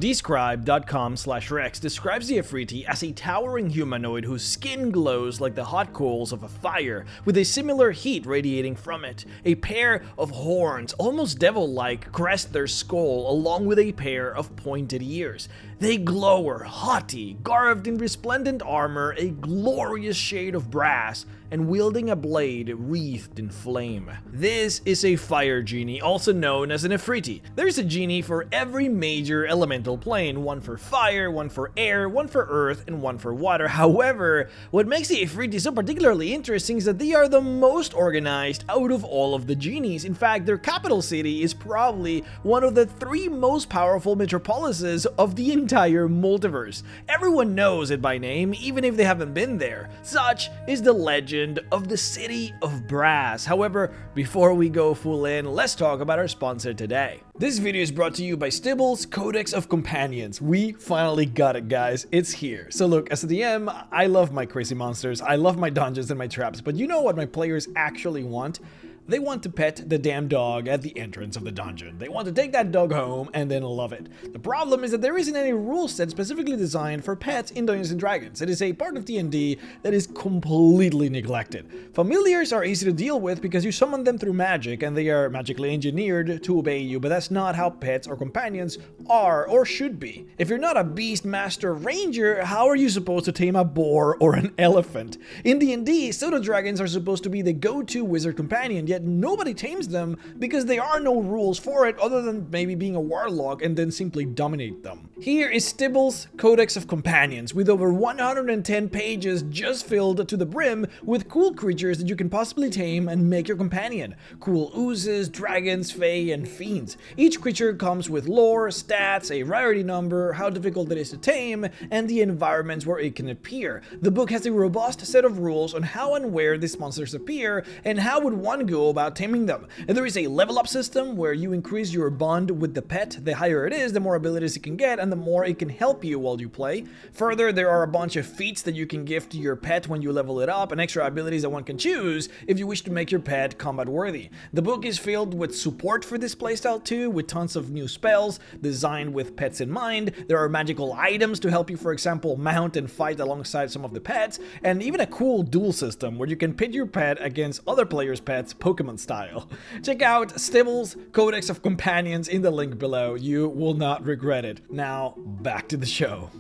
Describe.com/rex describes the Ifriti as a towering humanoid whose skin glows like the hot coals of a fire, with a similar heat radiating from it. A pair of horns, almost devil-like, crest their skull along with a pair of pointed ears. They glower, haughty, garbed in resplendent armor, a glorious shade of brass, and wielding a blade wreathed in flame. This is a fire genie, also known as an Ifriti. There's a genie for every major elemental plane, one for fire, one for air, one for earth, and one for water. However, what makes the Ifriti so particularly interesting is that they are the most organized out of all of the genies. In fact, their capital city is probably one of the 3 most powerful metropolises of the entire multiverse. Everyone knows it by name, even if they haven't been there. Such is the legend of the city of Braz. However, before we go full in, let's talk about our sponsor today. This video is brought to you by Stibble's Codex of Companions. We finally got it, guys. It's here. So look, as a DM, I love my crazy monsters, I love my dungeons and my traps, but you know what my players actually want? They want to pet the damn dog at the entrance of the dungeon. They want to take that dog home and then love it. The problem is that there isn't any rule set specifically designed for pets in Dungeons & Dragons. It is a part of D&D that is completely neglected. Familiars are easy to deal with because you summon them through magic and they are magically engineered to obey you, but that's not how pets or companions are or should be. If you're not a beast master ranger, how are you supposed to tame a boar or an elephant? In D&D, pseudo dragons are supposed to be the go-to wizard companion, yet nobody tames them because there are no rules for it other than maybe being a warlock and then simply dominate them. Here is Stibble's Codex of Companions with over 110 pages just filled to the brim with cool creatures that you can possibly tame and make your companion. Cool oozes, dragons, fae, and fiends. Each creature comes with lore, stats, a rarity number, how difficult it is to tame, and the environments where it can appear. The book has a robust set of rules on how and where these monsters appear and how would one go about taming them. And there is a level up system where you increase your bond with the pet. The higher it is, the more abilities it can get and the more it can help you while you play. Further, there are a bunch of feats that you can give to your pet when you level it up and extra abilities that one can choose if you wish to make your pet combat worthy. The book is filled with support for this playstyle too, with tons of new spells designed with pets in mind. There are magical items to help you, for example, mount and fight alongside some of the pets, and even a cool duel system where you can pit your pet against other players' pets, Pokemon style. Check out Stibble's Codex of Companions in the link below. You will not regret it. Now, back to the show.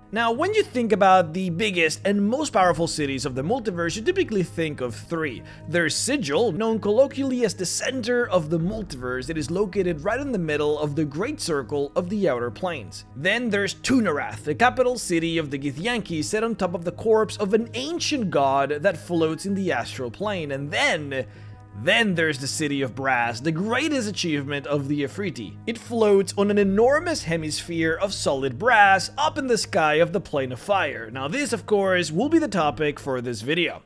Now, when you think about the biggest and most powerful cities of the multiverse, you typically think of 3. There's Sigil, known colloquially as the center of the multiverse. It is located right in the middle of the Great Circle of the Outer Planes. Then there's Tunarath, the capital city of the Githyanki, set on top of the corpse of an ancient god that floats in the astral plane. And then there's the city of Braz, the greatest achievement of the Ifriti. It floats on an enormous hemisphere of solid brass up in the sky of the plane of fire. Now this, of course, will be the topic for this video.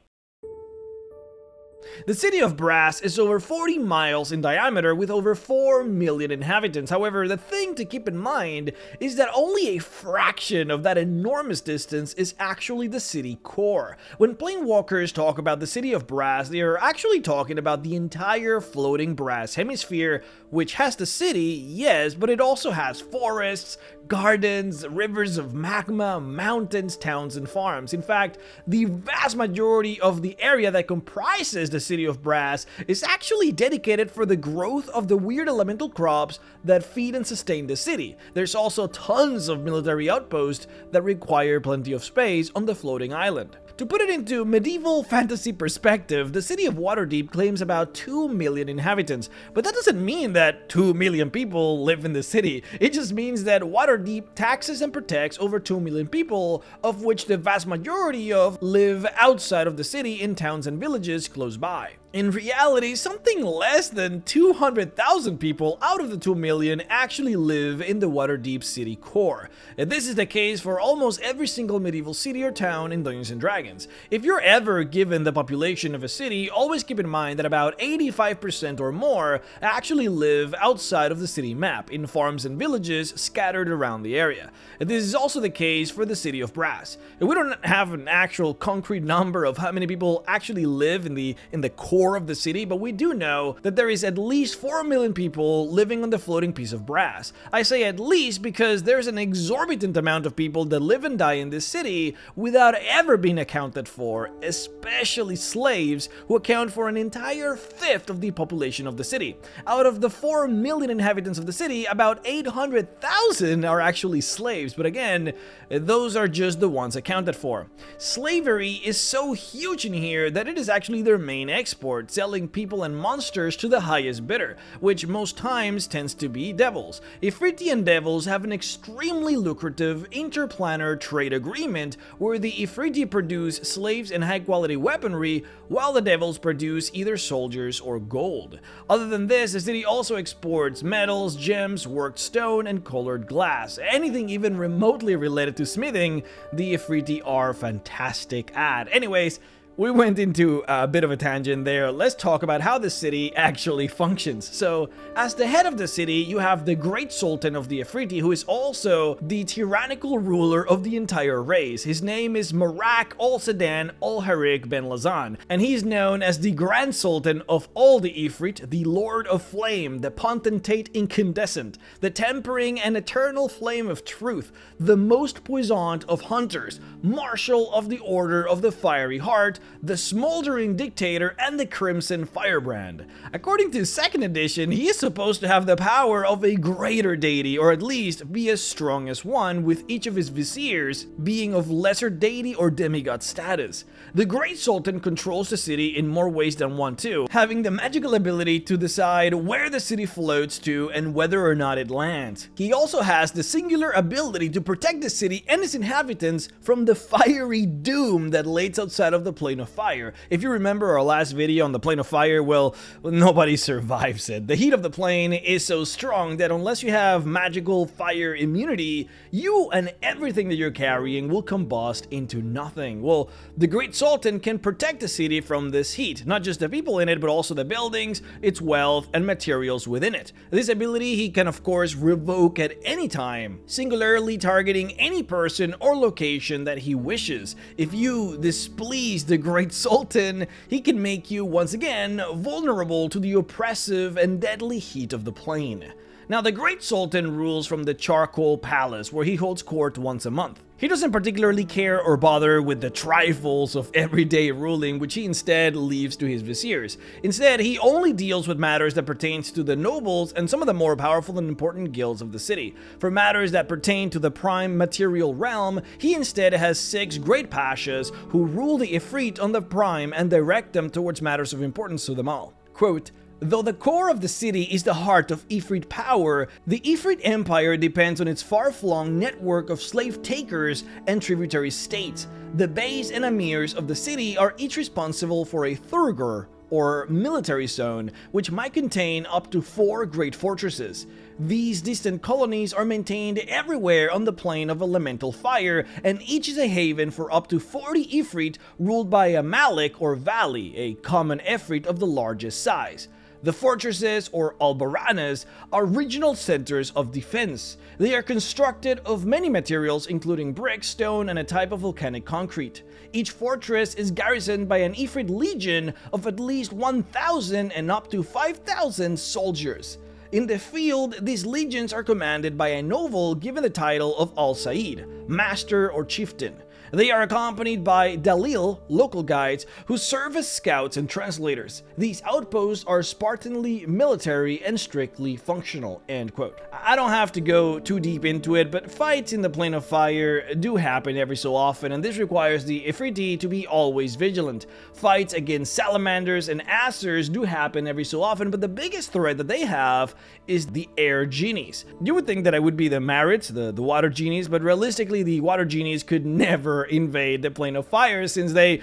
The city of Braz is over 40 miles in diameter with over 4 million inhabitants. However, the thing to keep in mind is that only a fraction of that enormous distance is actually the city core. When planewalkers talk about the city of Braz, they are actually talking about the entire floating Braz hemisphere, which has the city, yes, but it also has forests, gardens, rivers of magma, mountains, towns, and farms. In fact, the vast majority of the area that comprises the city of Braz is actually dedicated for the growth of the weird elemental crops that feed and sustain the city. There's also tons of military outposts that require plenty of space on the floating island. To put it into medieval fantasy perspective, the city of Waterdeep claims about 2 million inhabitants, but that doesn't mean that 2 million people live in the city. It just means that Waterdeep taxes and protects over 2 million people, of which the vast majority of live outside of the city in towns and villages close by. In reality, something less than 200,000 people out of the 2 million actually live in the Waterdeep city core. And this is the case for almost every single medieval city or town in Dungeons & Dragons. If you're ever given the population of a city, always keep in mind that about 85% or more actually live outside of the city map, in farms and villages scattered around the area. And this is also the case for the city of Braz. And we don't have an actual concrete number of how many people actually live in the core core of the city, but we do know that there is at least 4 million people living on the floating piece of Braz. I say at least because there's an exorbitant amount of people that live and die in this city without ever being accounted for, especially slaves, who account for an entire fifth of the population of the city. Out of the 4 million inhabitants of the city, about 800,000 are actually slaves, but again, those are just the ones accounted for. Slavery is so huge in here that it is actually their main export, selling people and monsters to the highest bidder, which most times tends to be devils. Ifriti and devils have an extremely lucrative interplanar trade agreement where the Ifriti produce slaves and high-quality weaponry, while the devils produce either soldiers or gold. Other than this, the city also exports metals, gems, worked stone, and colored glass. Anything even remotely related to smithing, the Ifriti are fantastic at. Anyways, we went into a bit of a tangent there. Let's talk about how the city actually functions. So, as the head of the city, you have the Great Sultan of the Ifriti, who is also the tyrannical ruler of the entire race. His name is Marak al-Sadan al-Harik ben Lazan, and he's known as the Grand Sultan of all the Ifrit, the Lord of Flame, the Potentate Incandescent, the Tempering and Eternal Flame of Truth, the most puissant of hunters, Marshal of the Order of the Fiery Heart, the Smoldering Dictator, and the Crimson Firebrand. According to 2nd edition, he is supposed to have the power of a greater deity, or at least be as strong as one, with each of his viziers being of lesser deity or demigod status. The Great Sultan controls the city in more ways than one too, having the magical ability to decide where the city floats to and whether or not it lands. He also has the singular ability to protect the city and its inhabitants from the fiery doom that lays outside of the plane of fire. If you remember our last video on the plane of fire, well, nobody survives it. The heat of the plane is so strong that unless you have magical fire immunity, you and everything that you're carrying will combust into nothing. Well, the Great Sultan can protect the city from this heat, not just the people in it, but also the buildings, its wealth, and materials within it. This ability he can of course revoke at any time, singularly targeting any person or location that he wishes. If you displease the Great Sultan, he can make you once again vulnerable to the oppressive and deadly heat of the plane. Now, the Great Sultan rules from the Charcoal Palace, where he holds court once a month. He doesn't particularly care or bother with the trifles of everyday ruling, which he instead leaves to his viziers. Instead, he only deals with matters that pertains to the nobles and some of the more powerful and important guilds of the city. For matters that pertain to the prime material realm, he instead has 6 great pashas who rule the Ifrit on the prime and direct them towards matters of importance to them all. Quote, "Though the core of the city is the heart of Ifrit power, the Ifrit Empire depends on its far-flung network of slave-takers and tributary states. The beys and emirs of the city are each responsible for a thurgur, or military zone, which might contain up to 4 great fortresses. These distant colonies are maintained everywhere on the plane of elemental fire, and each is a haven for up to 40 Ifrit ruled by a Malik or Valley, a common Ifrit of the largest size. The fortresses, or albaranas, are regional centers of defense. They are constructed of many materials including brick, stone, and a type of volcanic concrete. Each fortress is garrisoned by an Ifrit legion of at least 1,000 and up to 5,000 soldiers. In the field, these legions are commanded by a noble given the title of Al-Said, Master or Chieftain. They are accompanied by Dalil, local guides, who serve as scouts and translators. These outposts are Spartanly military and strictly functional." End quote. I don't have to go too deep into it, but fights in the Plane of Fire do happen every so often, and this requires the Ifriti to be always vigilant. Fights against salamanders and acers do happen every so often, but the biggest threat that they have is the air genies. You would think that it would be the Marits, the water genies, but realistically the water genies could never invade the Plane of Fire since they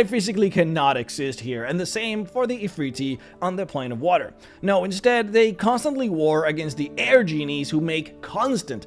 physically cannot exist here, and the same for the Ifriti on the Plane of Water. No, instead they constantly war against the air genies who make constant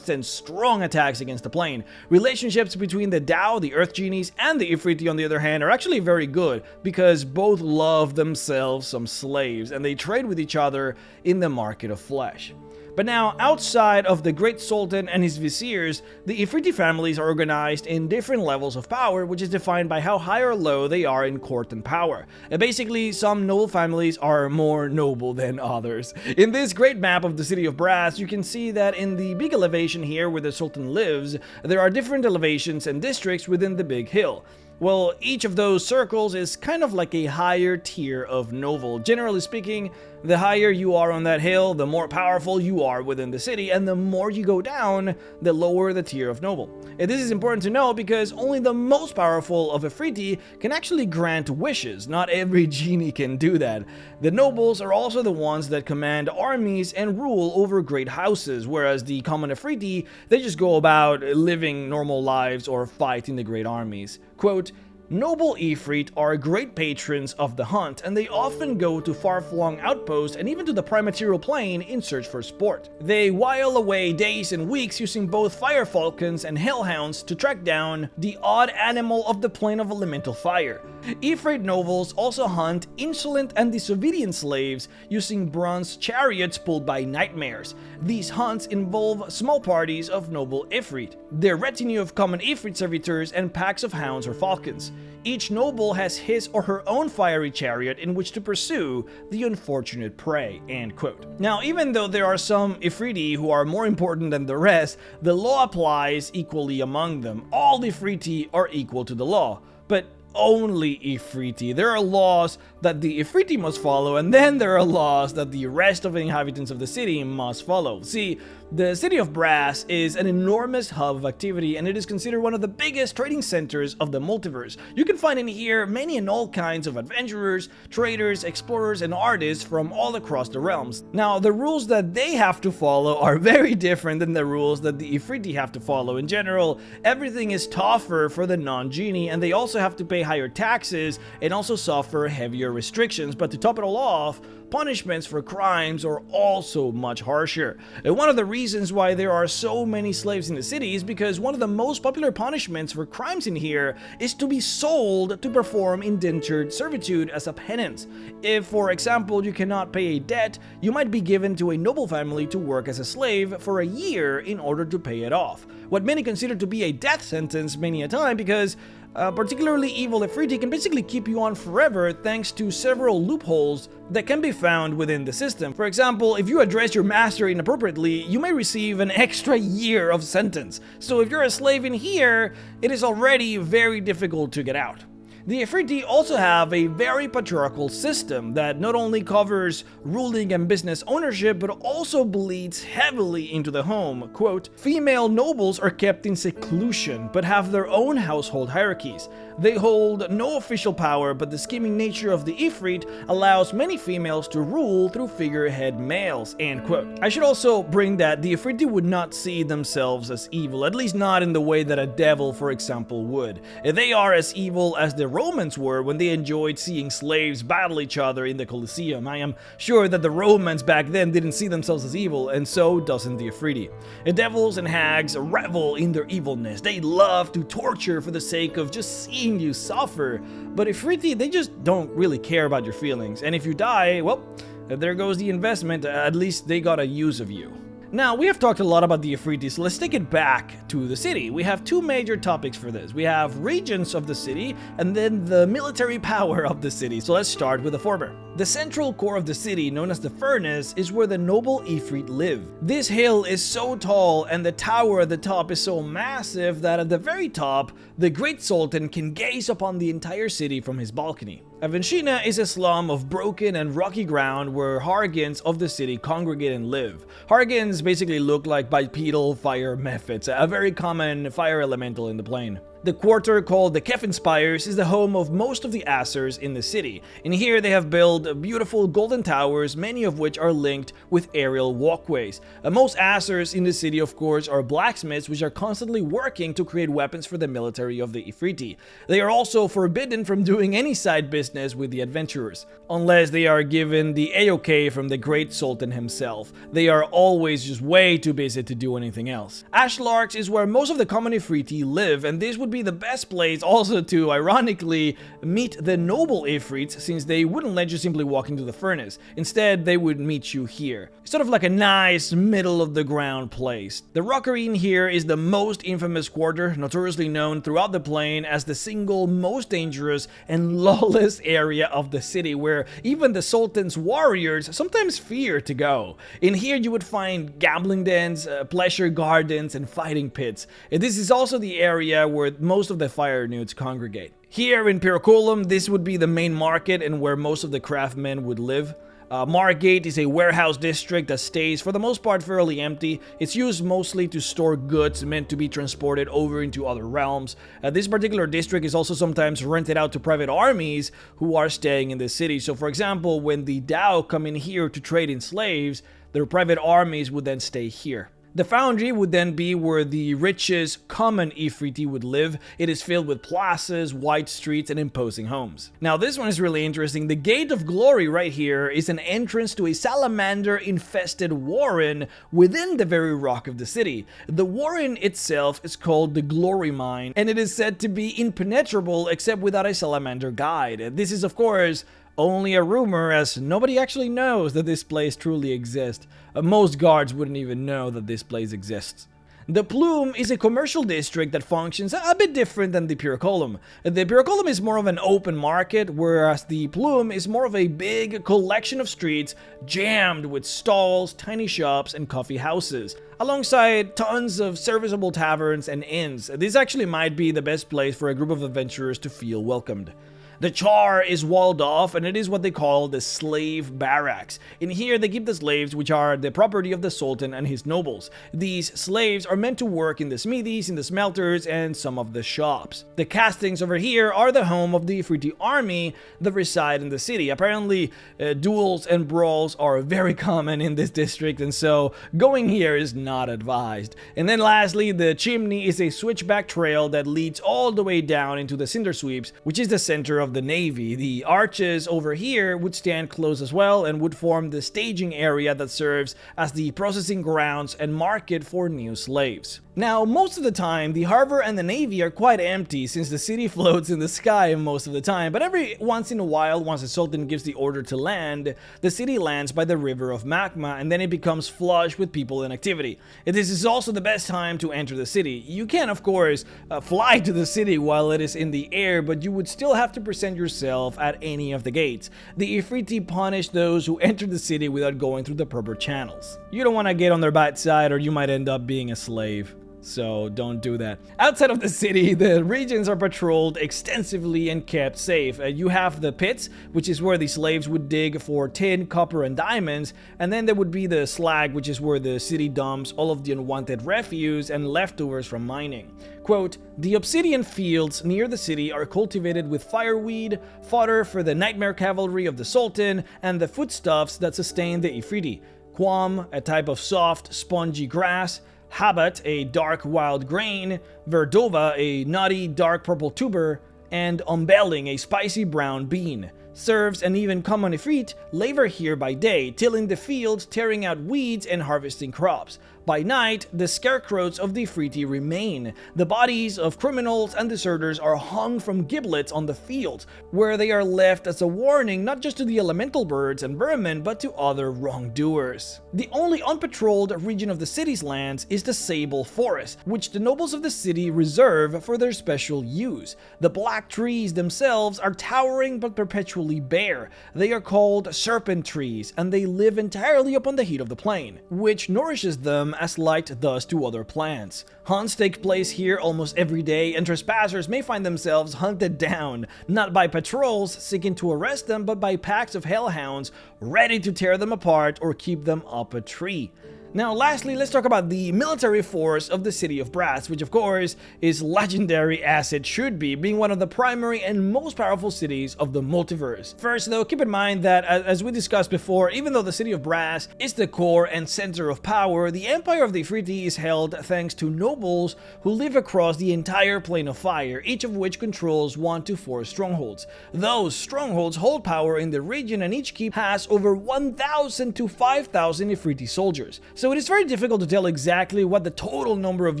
strong attacks against the plane. Relationships between the Dao, the Earth Genies, and the Ifriti on the other hand are actually very good because both love themselves some slaves and they trade with each other in the market of flesh. But now, outside of the Great Sultan and his viziers, the Ifriti families are organized in different levels of power, which is defined by how high or low they are in court and power. And basically, some noble families are more noble than others. In this great map of the city of Braz, you can see that in the big elevation here where the Sultan lives, there are different elevations and districts within the big hill. Well, each of those circles is kind of like a higher tier of noble. Generally speaking, the higher you are on that hill, the more powerful you are within the city, and the more you go down, the lower the tier of noble. And this is important to know because only the most powerful of Ifriti can actually grant wishes. Not every genie can do that. The nobles are also the ones that command armies and rule over great houses, whereas the common Ifriti, they just go about living normal lives or fighting the great armies. Quote, "Noble Ifrit are great patrons of the hunt, and they often go to far-flung outposts and even to the primaterial plane in search for sport. They while away days and weeks using both fire falcons and hellhounds to track down the odd animal of the plane of elemental fire. Ifrit nobles also hunt insolent and disobedient slaves using bronze chariots pulled by nightmares. These hunts involve small parties of noble Ifrit, their retinue of common Ifrit servitors, and packs of hounds or falcons. Each noble has his or her own fiery chariot in which to pursue the unfortunate prey." End quote. Now, even though there are some Ifriti who are more important than the rest, the law applies equally among them. All Ifriti are equal to the law. But only Ifriti. There are laws that the Ifriti must follow, and then there are laws that the rest of the inhabitants of the city must follow. See, the city of Braz is an enormous hub of activity, and it is considered one of the biggest trading centers of the multiverse. You can find in here many and all kinds of adventurers, traders, explorers, and artists from all across the realms. Now, the rules that they have to follow are very different than the rules that the Ifriti have to follow. In general, everything is tougher for the non-genie, and they also have to pay higher taxes and also suffer heavier restrictions. But to top it all off, punishments for crimes are also much harsher. And one of the reasons why there are so many slaves in the city is because one of the most popular punishments for crimes in here is to be sold to perform indentured servitude as a penance. If, for example, you cannot pay a debt, you might be given to a noble family to work as a slave for a year in order to pay it off. What many consider to be a death sentence many a time, because particularly evil Ifriti can basically keep you on forever thanks to several loopholes that can be found within the system. For example, if you address your master inappropriately, you may receive an extra year of sentence. So if you're a slave in here, it is already very difficult to get out. The Ifriti also have a very patriarchal system that not only covers ruling and business ownership, but also bleeds heavily into the home. Quote, "Female nobles are kept in seclusion, but have their own household hierarchies. They hold no official power, but the scheming nature of the Ifrit allows many females to rule through figurehead males." End quote. I should also bring that the Ifriti would not see themselves as evil, at least not in the way that a devil, for example, would. They are as evil as the Romans were when they enjoyed seeing slaves battle each other in the Colosseum. I am sure that the Romans back then didn't see themselves as evil, and so doesn't the Ifriti. The devils and hags revel in their evilness. They love to torture for the sake of just seeing you suffer. But Ifriti, they just don't really care about your feelings. And if you die, well, there goes the investment. At least they got a use of you. Now, we have talked a lot about the Ifriti, so let's take it back to the city. We have two major topics for this. We have regions of the city, and then the military power of the city. So let's start with the former. The central core of the city, known as the Furnace, is where the noble Ifrit live. This hill is so tall, and the tower at the top is so massive that at the very top, the Great Sultan can gaze upon the entire city from his balcony. Avenshina is a slum of broken and rocky ground where Hargans of the city congregate and live. Hargans basically look like bipedal fire mephits, a very common fire elemental in the plane. The quarter called the Kefin Spires is the home of most of the Assers in the city. In here they have built beautiful golden towers, many of which are linked with aerial walkways. Most Assers in the city, of course, are blacksmiths which are constantly working to create weapons for the military of the Ifriti. They are also forbidden from doing any side business with the adventurers, unless they are given the A-OK from the Great Sultan himself. They are always just way too busy to do anything else. Ashlarks is where most of the common Ifriti live, and this would be the best place also to, ironically, meet the noble Ifrits, since they wouldn't let you simply walk into the furnace. Instead, they would meet you here. Sort of like a nice middle-of-the-ground place. The rockery in here is the most infamous quarter, notoriously known throughout the plain as the single most dangerous and lawless area of the city, where even the Sultan's warriors sometimes fear to go. In here you would find gambling dens, pleasure gardens, and fighting pits. And this is also the area where most of the fire newts congregate. Here in Piraculum, this would be the main market and where most of the craftsmen would live. Margate is a warehouse district that stays, for the most part, fairly empty. It's used mostly to store goods meant to be transported over into other realms. This particular district is also sometimes rented out to private armies who are staying in the city. So, for example, when the Dao come in here to trade in slaves, their private armies would then stay here. The foundry would then be where the richest common Ifriti would live. It is filled with plazas, wide streets, and imposing homes. Now this one is really interesting. The Gate of Glory right here is an entrance to a salamander-infested warren within the very rock of the city. The warren itself is called the Glory Mine, and it is said to be impenetrable except without a salamander guide. This is, of course, only a rumor, as nobody actually knows that this place truly exists. Most guards wouldn't even know that this place exists. The Plume is a commercial district that functions a bit different than the Piraculum. The Piraculum is more of an open market, whereas the Plume is more of a big collection of streets jammed with stalls, tiny shops, and coffee houses, alongside tons of serviceable taverns and inns. This actually might be the best place for a group of adventurers to feel welcomed. The Char is walled off, and it is what they call the slave barracks. In here, they keep the slaves, which are the property of the Sultan and his nobles. These slaves are meant to work in the smithies, in the smelters, and some of the shops. The castings over here are the home of the Ifriti army that reside in the city. Apparently, duels and brawls are very common in this district, and so going here is not advised. And then lastly, the Chimney is a switchback trail that leads all the way down into the Cinder Sweeps, which is the center of the Navy. The arches over here would stand close as well and would form the staging area that serves as the processing grounds and market for new slaves. Now, most of the time, the harbor and the navy are quite empty since the city floats in the sky most of the time, but every once in a while, once the Sultan gives the order to land, the city lands by the river of magma, and then it becomes flush with people and activity. This is also the best time to enter the city. You can, of course, fly to the city while it is in the air, but you would still have to present yourself at any of the gates. The Ifriti punish those who enter the city without going through the proper channels. You don't want to get on their bad side, or you might end up being a slave. So don't do that. Outside of the city, the regions are patrolled extensively and kept safe. You have the pits, which is where the slaves would dig for tin, copper, and diamonds, and then there would be the slag, which is where the city dumps all of the unwanted refuse and leftovers from mining. Quote, "The obsidian fields near the city are cultivated with fireweed, fodder for the nightmare cavalry of the Sultan, and the foodstuffs that sustain the Ifriti. Quam, a type of soft, spongy grass, Habat, a dark wild grain, Verdova, a nutty dark purple tuber, and Umbelling, a spicy brown bean. Serfs and even common Ifrit labor here by day, tilling the fields, tearing out weeds, and harvesting crops. By night, the scarecrows of the Ifriti remain. The bodies of criminals and deserters are hung from giblets on the fields, where they are left as a warning not just to the elemental birds and vermin, but to other wrongdoers. The only unpatrolled region of the city's lands is the Sable Forest, which the nobles of the city reserve for their special use. The black trees themselves are towering but perpetually bare. They are called serpent trees, and they live entirely upon the heat of the plain, which nourishes them as light does to other plants. Hunts take place here almost every day, and trespassers may find themselves hunted down, not by patrols seeking to arrest them, but by packs of hellhounds ready to tear them apart or keep them up a tree. Now, lastly, let's talk about the military force of the city of Braz, which of course is legendary as it should be, being one of the primary and most powerful cities of the multiverse. First though, keep in mind that, as we discussed before, even though the city of Braz is the core and center of power, the empire of the Ifriti is held thanks to nobles who live across the entire plane of fire, each of which controls 1 to 4 strongholds. Those strongholds hold power in the region, and each keep has over 1,000 to 5,000 Ifriti soldiers. So it is very difficult to tell exactly what the total number of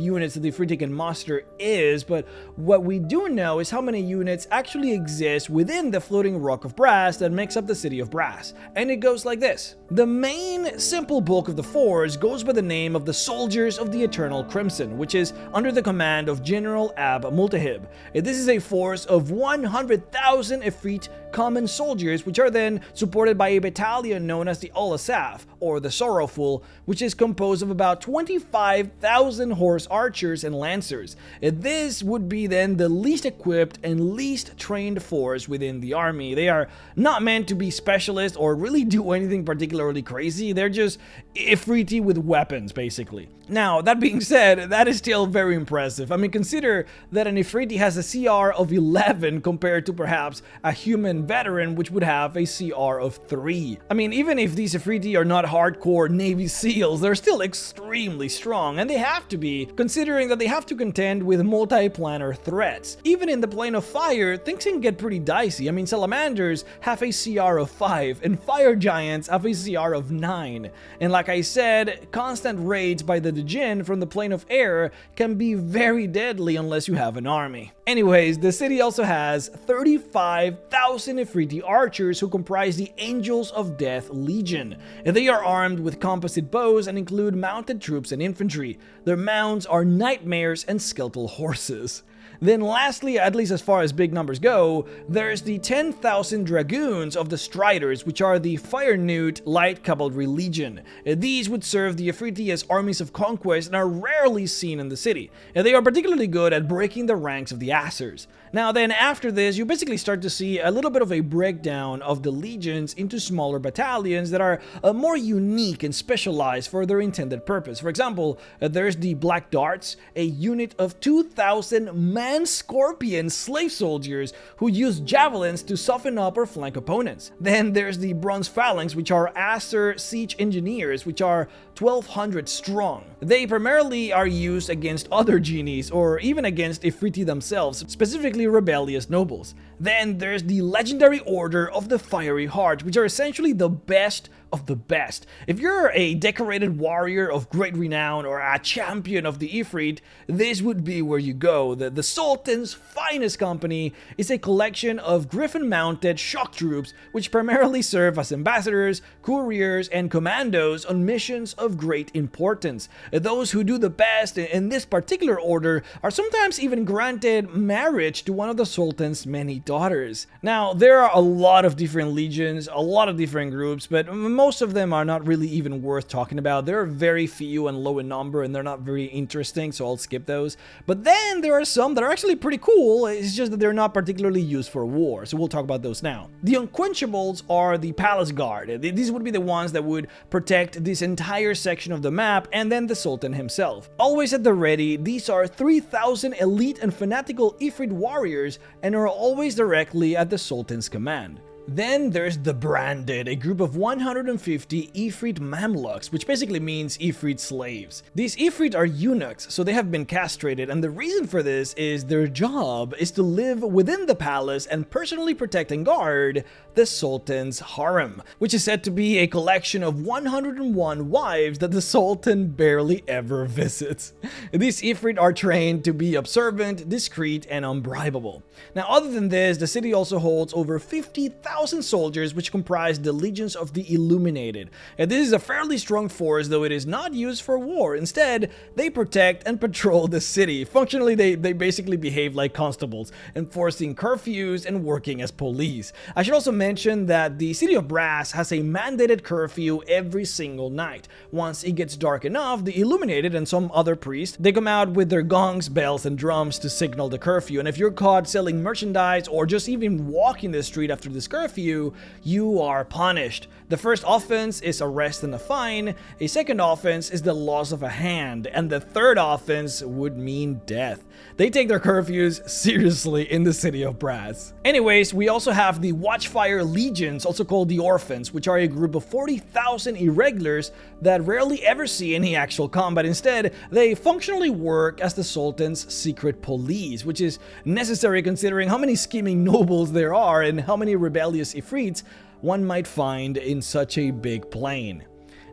units that the Ifriti can muster is, but what we do know is how many units actually exist within the floating rock of Braz that makes up the city of Braz. And it goes like this. The main simple bulk of the force goes by the name of the Soldiers of the Eternal Crimson, which is under the command of General Ab Multahib. This is a force of 100,000 Ifrit common soldiers, which are then supported by a battalion known as the Al-Asaf, or the Sorrowful, which is composed of about 25,000 horse archers and lancers. This would be then the least equipped and least trained force within the army. They are not meant to be specialists or really do anything particularly crazy. They're just Ifriti with weapons, basically. Now, that being said, that is still very impressive. I mean, consider that an Ifriti has a CR of 11 compared to perhaps a human veteran, which would have a CR of 3. I mean, even if these Ifriti are not hardcore Navy SEALs, they're still extremely strong, and they have to be, considering that they have to contend with multi-planar threats. Even in the plane of fire, things can get pretty dicey. I mean, salamanders have a CR of 5, and fire giants have a CR of 9. And like I said, constant raids by the Djinn from the plane of air can be very deadly unless you have an army. Anyways, the city also has 35,000 Ifriti archers who comprise the Angels of Death Legion. And they are armed with composite bows and include mounted troops and infantry. Their mounts are nightmares and skeletal horses. Then lastly, at least as far as big numbers go, there's the 10,000 Dragoons of the Striders, which are the Fire Newt Light Cavalry Legion. These would serve the Ifriti as armies of conquest and are rarely seen in the city. They are particularly good at breaking the ranks of the Assers. Now then, after this, you basically start to see a little bit of a breakdown of the legions into smaller battalions that are more unique and specialized for their intended purpose. For example, there's the Black Darts, a unit of 2,000 man-scorpion slave soldiers who use javelins to soften up or flank opponents. Then there's the Bronze Phalanx, which are Aster siege engineers, which are 1,200 strong. They primarily are used against other genies or even against Ifriti themselves, specifically rebellious nobles. Then there's the legendary Order of the Fiery Heart, which are essentially the best of the best. If you're a decorated warrior of great renown or a champion of the Ifrit, this would be where you go. The Sultan's finest company is a collection of griffin-mounted shock troops which primarily serve as ambassadors, couriers, and commandos on missions of great importance. Those who do the best in this particular order are sometimes even granted marriage to one of the Sultan's many daughters. Now, there are a lot of different legions, a lot of different groups, but most of them are not really even worth talking about. There are very few and low in number, and they're not very interesting, so I'll skip those. But then there are some that are actually pretty cool. It's just that they're not particularly used for war, so we'll talk about those now. The Unquenchables are the Palace Guard. These would be the ones that would protect this entire section of the map, and then the Sultan himself. Always at the ready, these are 3,000 elite and fanatical Ifrit warriors and are always directly at the Sultan's command. Then there's the Branded, a group of 150 Ifrit Mamluks, which basically means Ifrit slaves. These Ifrit are eunuchs, so they have been castrated, and the reason for this is their job is to live within the palace and personally protect and guard the Sultan's harem, which is said to be a collection of 101 wives that the Sultan barely ever visits. These Ifrit are trained to be observant, discreet, and unbribable. Now, other than this, the city also holds over 50,000 soldiers, which comprise the Legions of the Illuminated. And this is a fairly strong force, though it is not used for war. Instead, they protect and patrol the city. Functionally, they basically behave like constables, enforcing curfews and working as police. I should also mention that the city of Braz has a mandated curfew every single night. Once it gets dark enough, the Illuminated and some other priests, they come out with their gongs, bells, and drums to signal the curfew. And if you're caught selling merchandise or just even walking the street after this curfew, you are punished. The first offense is arrest and a fine, a second offense is the loss of a hand, and the third offense would mean death. They take their curfews seriously in the city of Braz. Anyways, we also have the Watchfire Legions, also called the Orphans, which are a group of 40,000 irregulars that rarely ever see any actual combat. Instead, they functionally work as the Sultan's secret police, which is necessary considering how many scheming nobles there are and how many rebellious Ifrits one might find in such a big plain.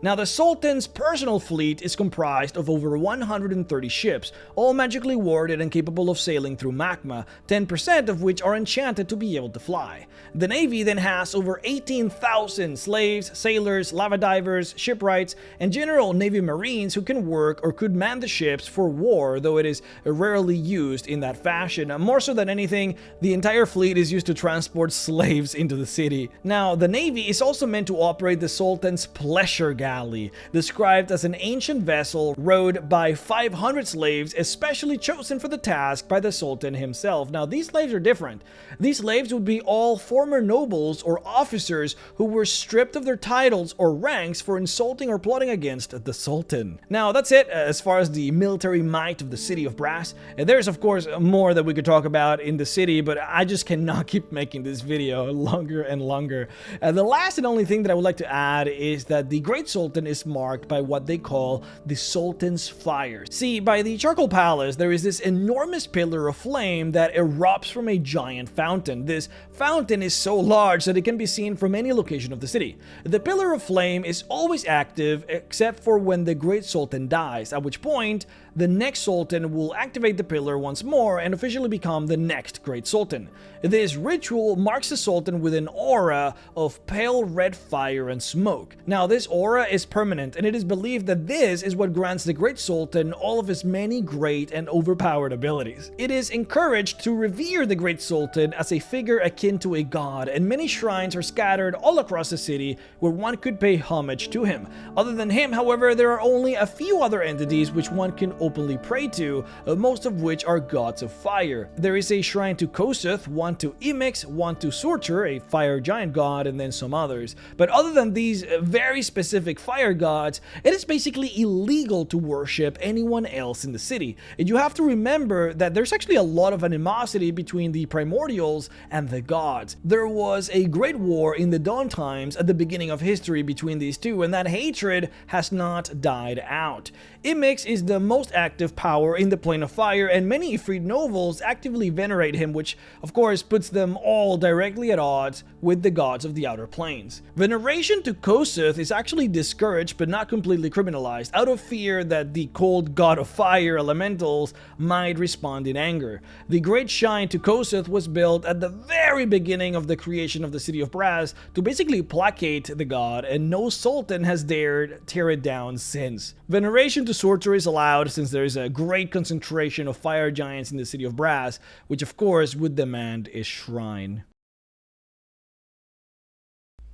Now, the Sultan's personal fleet is comprised of over 130 ships, all magically warded and capable of sailing through magma, 10% of which are enchanted to be able to fly. The Navy then has over 18,000 slaves, sailors, lava divers, shipwrights, and general Navy Marines who can work or could man the ships for war, though it is rarely used in that fashion. More so than anything, the entire fleet is used to transport slaves into the city. Now, the Navy is also meant to operate the Sultan's pleasure galley, described as an ancient vessel rowed by 500 slaves especially chosen for the task by the Sultan himself. Now, these slaves are different. These slaves would be all former nobles or officers who were stripped of their titles or ranks for insulting or plotting against the Sultan. Now, that's it as far as the military might of the city of Braz. And there's of course more that we could talk about in the city, but I just cannot keep making this video longer and longer. The last and only thing that I would like to add is that the Great Sultan is marked by what they call the Sultan's Fire. See, by the Charcoal Palace, there is this enormous pillar of flame that erupts from a giant fountain. This fountain is so large that it can be seen from any location of the city. The pillar of flame is always active except for when the Great Sultan dies, at which point the next Sultan will activate the pillar once more and officially become the next Great Sultan. This ritual marks the Sultan with an aura of pale red fire and smoke. Now, this aura is permanent, and it is believed that this is what grants the Great Sultan all of his many great and overpowered abilities. It is encouraged to revere the Great Sultan as a figure akin to a god, and many shrines are scattered all across the city where one could pay homage to him. Other than him, however, there are only a few other entities which one can openly pray to, most of which are gods of fire. There is a shrine to Kosuth, one to Imix, one to Surtur, a fire giant god, and then some others. But other than these very specific fire gods, it is basically illegal to worship anyone else in the city. And you have to remember that there's actually a lot of animosity between the primordials and the gods. There was a great war in the Dawn times at the beginning of history between these two, and that hatred has not died out. Imix is the most active power in the Plane of Fire, and many Ifrit nobles actively venerate him, which of course puts them all directly at odds with the gods of the Outer Planes. Veneration to Kosuth is actually discouraged but not completely criminalized, out of fear that the cold god of fire elementals might respond in anger. The great shrine to Kosuth was built at the very beginning of the creation of the city of Braz to basically placate the god, and no sultan has dared tear it down since. Veneration to Surtur is allowed since there is a great concentration of fire giants in the city of Braz, which of course would demand a shrine.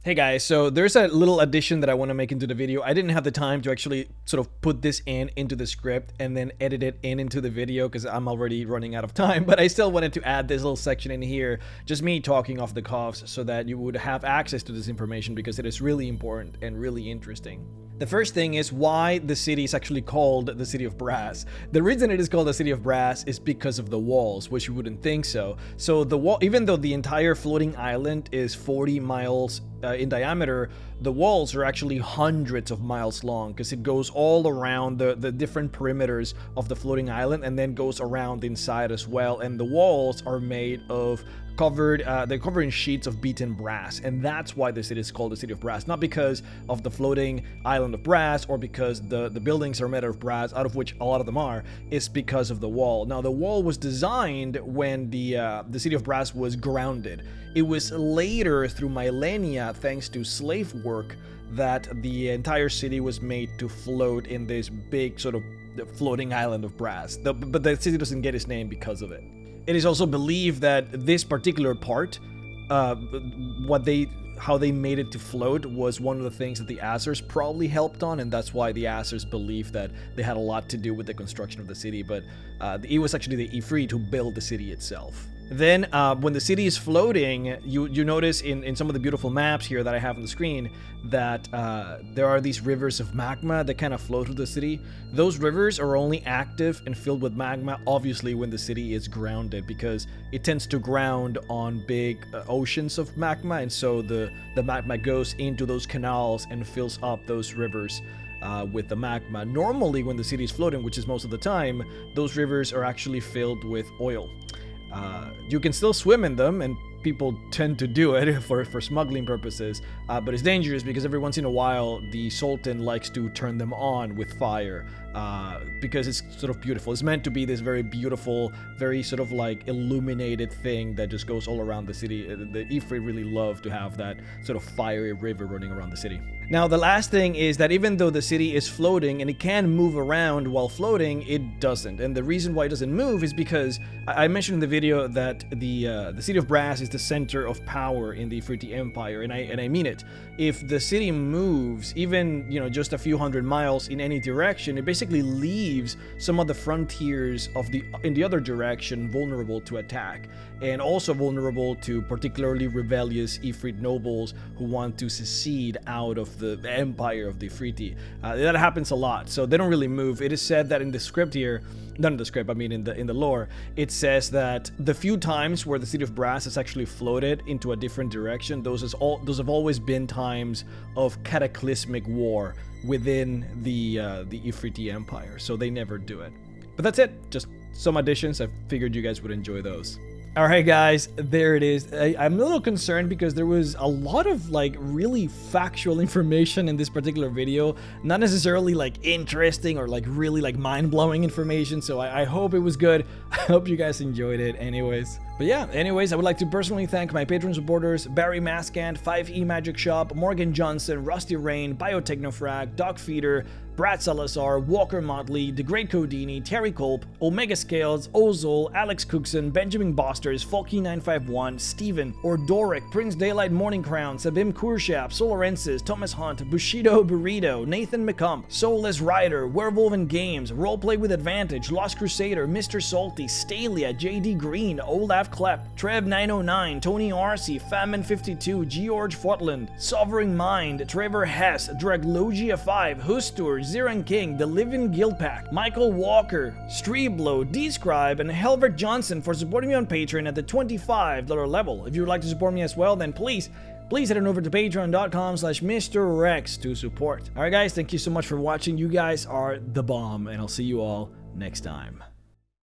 Hey guys, so there's a little addition that I want to make into the video. I didn't have the time to actually sort of put this into the script and then edit it into the video because I'm already running out of time, but I still wanted to add this little section in here, just me talking off the cuffs, so that you would have access to this information because it is really important and really interesting. The first thing is why the city is actually called the city of Braz. The reason it is called the city of Braz is because of the walls, which you wouldn't think so. So the wall, even though the entire floating island is 40 miles in diameter, the walls are actually hundreds of miles long because it goes all around the different perimeters of the floating island and then goes around inside as well. And the walls are made of they're covered in sheets of beaten brass, and that's why the city is called the city of Braz, not because of the floating island of Braz or because the buildings are made of brass, out of which a lot of them are. It's because of the wall. Now, the wall was designed when the city of Braz was grounded. It was later, through millennia, thanks to slave work, that the entire city was made to float in this big sort of floating island of Braz. But the city doesn't get its name because of it. It is also believed that this particular part, how they made it to float, was one of the things that the Azars probably helped on, and that's why the Azars believed that they had a lot to do with the construction of the city, but it was actually the Ifrit who built the city itself. Then, when the city is floating, you notice in some of the beautiful maps here that I have on the screen that there are these rivers of magma that kind of flow through the city. Those rivers are only active and filled with magma, obviously, when the city is grounded, because it tends to ground on big oceans of magma, and so the magma goes into those canals and fills up those rivers with the magma. Normally, when the city is floating, which is most of the time, those rivers are actually filled with oil. You can still swim in them, and people tend to do it for smuggling purposes, but it's dangerous because every once in a while the Sultan likes to turn them on with fire, because it's sort of beautiful. It's meant to be this very beautiful, very sort of like illuminated thing that just goes all around the city. The Ifrit really love to have that sort of fiery river running around the city. Now, the last thing is that even though the city is floating and it can move around while floating, it doesn't. And the reason why it doesn't move is because I mentioned in the video that the city of Braz is the center of power in the Ifriti Empire, and I mean it. If the city moves even, you know, just a few hundred miles in any direction, it basically leaves some of the frontiers of in the other direction vulnerable to attack, and also vulnerable to particularly rebellious Ifrit nobles who want to secede out of the empire of the Ifriti. That happens a lot, so they don't really move. It is said that in the script here, not in the script, I mean in the lore, it says that the few times where the city of Braz has actually floated into a different direction, those have always been times of cataclysmic war within the Ifriti Empire, so they never do it. But that's it, just some additions. I figured you guys would enjoy those. Alright guys, there it is. I'm a little concerned because there was a lot of like really factual information in this particular video, not necessarily like interesting or like really like mind-blowing information, so I hope it was good. I hope you guys enjoyed it anyways. But yeah, anyways, I would like to personally thank my Patreon supporters: Barry Maskant, 5E Magic Shop, Morgan Johnson, Rusty Rain, Biotechnofrag, Doc Feeder, Brad Salazar, Walker Motley, The Great Codini, Terry Culp, Omega Scales, Ozol, Alex Cookson, Benjamin Bosters, Folky951, Steven, Ordoric, Prince Daylight Morning Crown, Sabim Kurshap, Solorensis, Thomas Hunt, Bushido Burrito, Nathan McCump, Soulless Rider, Werewolven Games, Roleplay with Advantage, Lost Crusader, Mr. Salty, Stalia, JD Green, Olaf Klepp, Trev909, Tony RC, Famine52, George Fortland, Sovereign Mind, Trevor Hess, Draglogia5, Hustur, Ziran King, The Living Guild Pack, Michael Walker, Streeblow, Describe, and Helbert Johnson for supporting me on Patreon at the $25 level. If you would like to support me as well, then please head on over to patreon.com/MrRex to support. Alright guys, thank you so much for watching. You guys are the bomb, and I'll see you all next time.